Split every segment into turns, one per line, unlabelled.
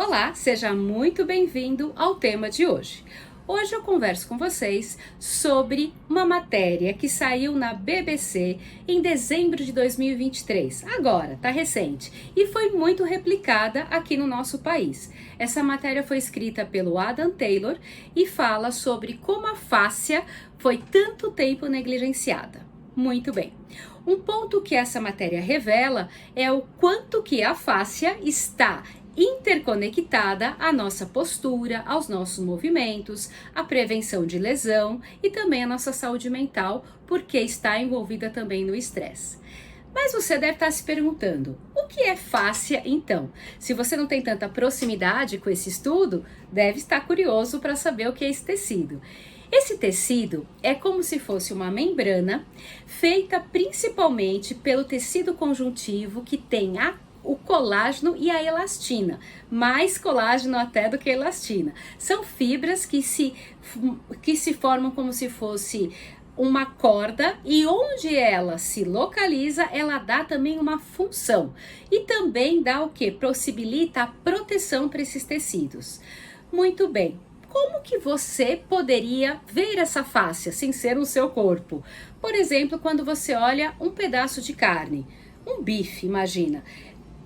Olá, seja muito bem-vindo ao tema de hoje. Hoje eu converso com vocês sobre uma matéria que saiu na BBC em dezembro de 2023. Agora, tá recente, e foi muito replicada aqui no nosso país. Essa matéria foi escrita pelo Adam Taylor e fala sobre como a fáscia foi tanto tempo negligenciada. Muito bem. Um ponto que essa matéria revela é o quanto que a fáscia está interconectada à nossa postura, aos nossos movimentos, à prevenção de lesão e também à nossa saúde mental, porque está envolvida também no estresse. Mas você deve estar se perguntando, o que é fáscia então? Se você não tem tanta proximidade com esse estudo, deve estar curioso para saber o que é esse tecido. Esse tecido é como se fosse uma membrana feita principalmente pelo tecido conjuntivo que tem o colágeno e a elastina, mais colágeno até do que elastina. São fibras que se formam como se fosse uma corda e onde ela se localiza, ela dá também uma função. E também dá o que? Possibilita a proteção para esses tecidos. Muito bem. Como que você poderia ver essa fáscia sem ser no seu corpo? Por exemplo, quando você olha um pedaço de carne, um bife, imagina,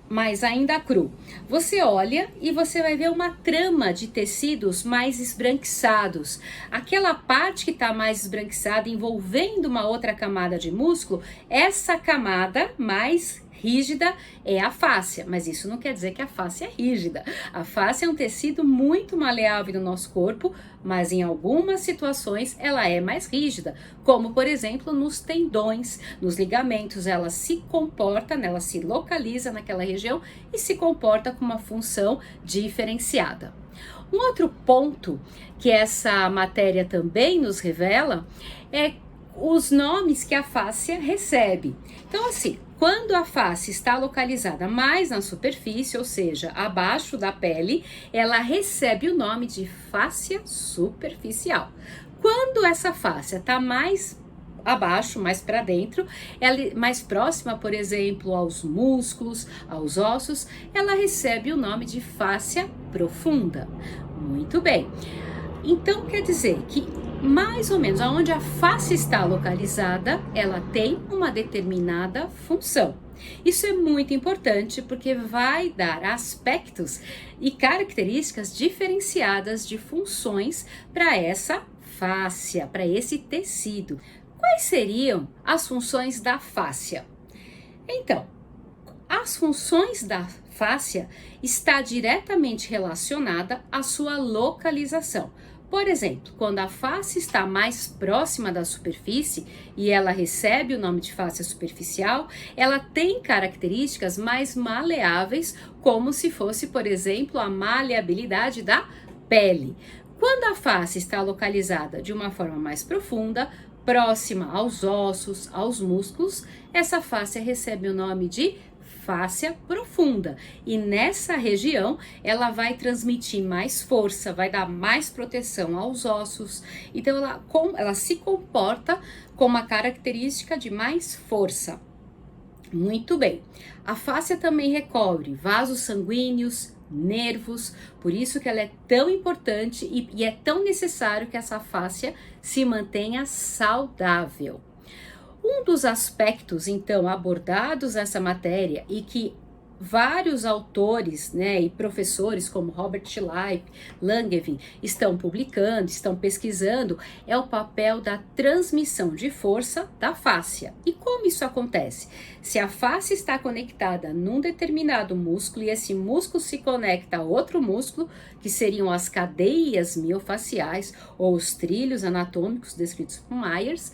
mas ainda cru. Você olha e você vai ver uma trama de tecidos mais esbranquiçados. Aquela parte que está mais esbranquiçada, envolvendo uma outra camada de músculo, essa camada mais rígida é a fáscia, mas isso não quer dizer que a fáscia é rígida. A fáscia é um tecido muito maleável no nosso corpo, mas em algumas situações ela é mais rígida, como por exemplo nos tendões, nos ligamentos, ela se comporta, ela se localiza naquela região e se comporta com uma função diferenciada. Um outro ponto que essa matéria também nos revela é os nomes que a fáscia recebe. Então, assim, quando a face está localizada mais na superfície, ou seja, abaixo da pele, ela recebe o nome de fáscia superficial. Quando essa fáscia está mais abaixo, mais para dentro, ela mais próxima, por exemplo, aos músculos, aos ossos, ela recebe o nome de fáscia profunda. Muito bem. Então, quer dizer que mais ou menos aonde a face está localizada, ela tem uma determinada função. Isso é muito importante porque vai dar aspectos e características diferenciadas de funções para essa fáscia, para esse tecido. Quais seriam as funções da fáscia? Então, as funções da fáscia está diretamente relacionada à sua localização. Por exemplo, quando a face está mais próxima da superfície e ela recebe o nome de fáscia superficial, ela tem características mais maleáveis, como se fosse, por exemplo, a maleabilidade da pele. Quando a face está localizada de uma forma mais profunda, próxima aos ossos, aos músculos, essa fáscia recebe o nome de fáscia profunda, e nessa região ela vai transmitir mais força, vai dar mais proteção aos ossos, então ela se comporta com uma característica de mais força. Muito bem, a fáscia também recobre vasos sanguíneos, nervos, por isso que ela é tão importante e é tão necessário que essa fáscia se mantenha saudável. Um dos aspectos, então, abordados nessa matéria e que vários autores, e professores como Robert Schleip, Langevin estão publicando, estão pesquisando, é o papel da transmissão de força da fáscia. E como isso acontece? Se a face está conectada num determinado músculo e esse músculo se conecta a outro músculo, que seriam as cadeias miofaciais ou os trilhos anatômicos descritos por Myers,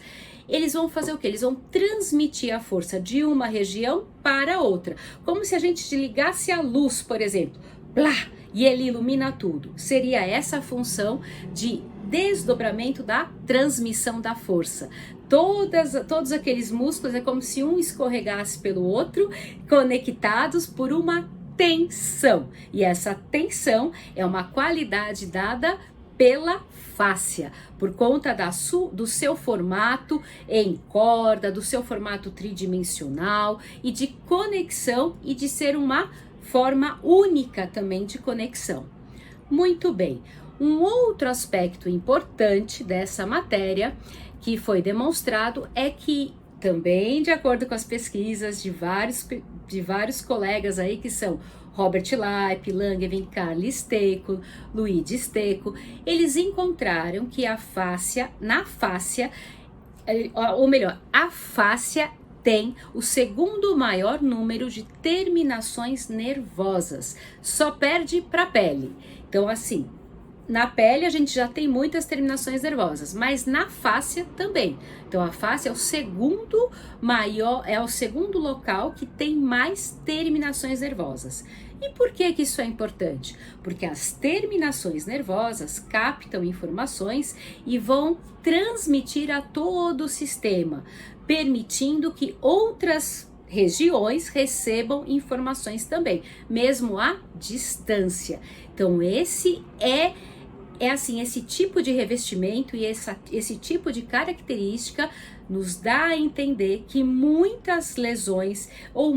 eles vão fazer o quê? Eles vão transmitir a força de uma região para outra. Como se a gente desligasse a luz, por exemplo. Plá! E ele ilumina tudo. Seria essa a função de desdobramento da transmissão da força. Todos aqueles músculos é como se um escorregasse pelo outro, conectados por uma tensão. E essa tensão é uma qualidade dada pela fáscia, por conta do seu formato em corda, do seu formato tridimensional e de conexão e de ser uma forma única também de conexão. Muito bem. Um outro aspecto importante dessa matéria que foi demonstrado é que, também de acordo com as pesquisas de vários colegas aí, que são Robert Leip, Langevin, Carl Stecco, Luigi Stecco, eles encontraram que a fáscia tem o segundo maior número de terminações nervosas, só perde para a pele. Então, assim, na pele a gente já tem muitas terminações nervosas, mas na fáscia também. Então a fáscia é o segundo local que tem mais terminações nervosas. E por que isso é importante? Porque as terminações nervosas captam informações e vão transmitir a todo o sistema, permitindo que outras regiões recebam informações também, mesmo à distância. Então esse esse tipo de revestimento e esse tipo de característica nos dá a entender que muitas lesões ou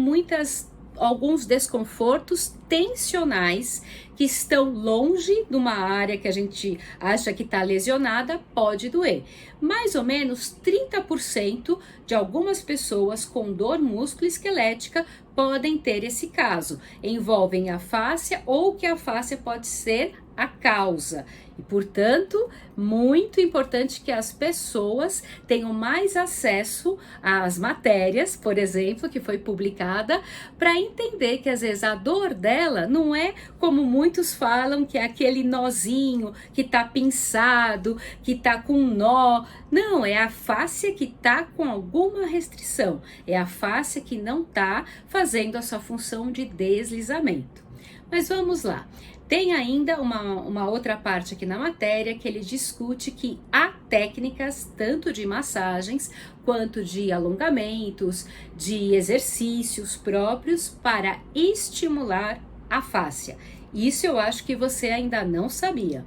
alguns desconfortos tensionais que estão longe de uma área que a gente acha que está lesionada pode doer. Mais ou menos 30% de algumas pessoas com dor musculoesquelética podem ter esse caso. Envolvem a fáscia ou que a fáscia pode ser a causa. E, portanto, muito importante que as pessoas tenham mais acesso às matérias, por exemplo, que foi publicada, para entender que às vezes a dor dela não é como muitos falam, que é aquele nozinho que tá pinçado, que tá com um nó. Não, é a fáscia que tá com alguma restrição. É a fáscia que não tá fazendo a sua função de deslizamento. Mas vamos lá. Tem ainda uma outra parte aqui na matéria que ele discute que há técnicas tanto de massagens quanto de alongamentos, de exercícios próprios para estimular a fáscia. Isso eu acho que você ainda não sabia.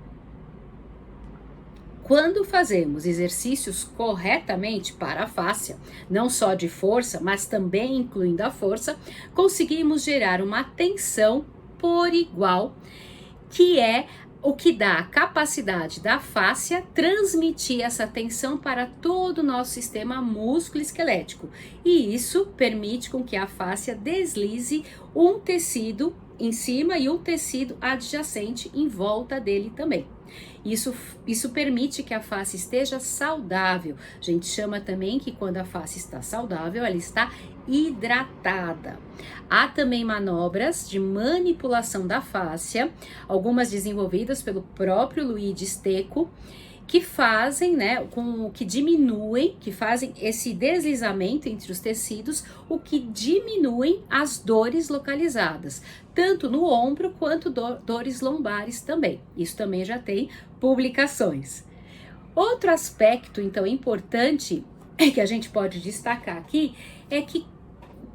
Quando fazemos exercícios corretamente para a fáscia, não só de força, mas também incluindo a força, conseguimos gerar uma tensão por igual, que é o que dá a capacidade da fáscia transmitir essa tensão para todo o nosso sistema músculo-esquelético. E isso permite com que a fáscia deslize um tecido em cima e um tecido adjacente em volta dele também. Isso permite que a face esteja saudável. A gente chama também que quando a face está saudável, ela está hidratada. Há também manobras de manipulação da fáscia, algumas desenvolvidas pelo próprio Luigi Stecco, que fazem, que fazem esse deslizamento entre os tecidos, o que diminuem as dores localizadas, tanto no ombro quanto dores lombares também. Isso também já tem publicações. Outro aspecto, então, importante que a gente pode destacar aqui é que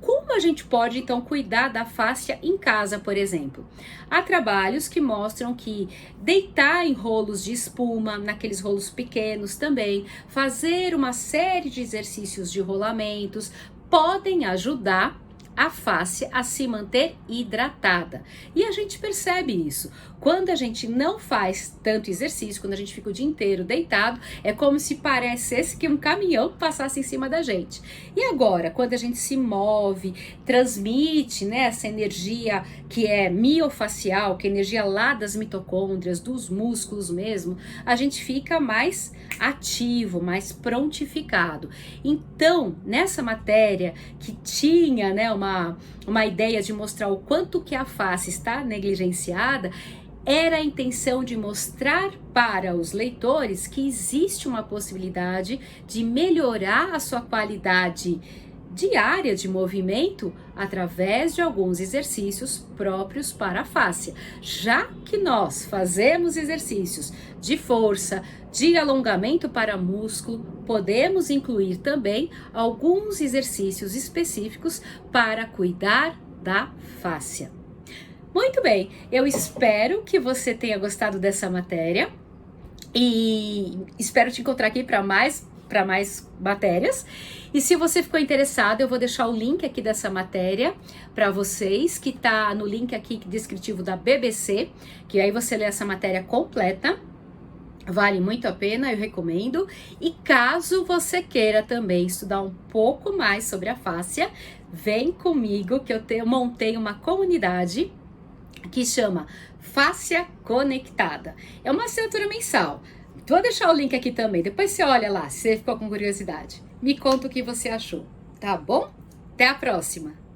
como a gente pode, então, cuidar da fáscia em casa, por exemplo? Há trabalhos que mostram que deitar em rolos de espuma, naqueles rolos pequenos também, fazer uma série de exercícios de rolamentos, podem ajudar a fáscia a se manter hidratada. E a gente percebe isso. Quando a gente não faz tanto exercício, quando a gente fica o dia inteiro deitado, é como se parecesse que um caminhão passasse em cima da gente. E agora, quando a gente se move, transmite, essa energia que é miofacial, que é energia lá das mitocôndrias, dos músculos mesmo, a gente fica mais ativo, mais prontificado. Então, nessa matéria que tinha, uma ideia de mostrar o quanto que a face está negligenciada, era a intenção de mostrar para os leitores que existe uma possibilidade de melhorar a sua qualidade diária de movimento através de alguns exercícios próprios para a fáscia. Já que nós fazemos exercícios de força, de alongamento para músculo, podemos incluir também alguns exercícios específicos para cuidar da fáscia. Muito bem, eu espero que você tenha gostado dessa matéria e espero te encontrar aqui para mais matérias. E se você ficou interessado, eu vou deixar o link aqui dessa matéria para vocês, que tá no link aqui descritivo da BBC, que aí você lê essa matéria completa. Vale muito a pena, eu recomendo. E caso você queira também estudar um pouco mais sobre a fáscia, vem comigo que eu montei uma comunidade que chama Fáscia Conectada. É uma assinatura mensal. Vou deixar o link aqui também, depois você olha lá, se você ficou com curiosidade. Me conta o que você achou, tá bom? Até a próxima!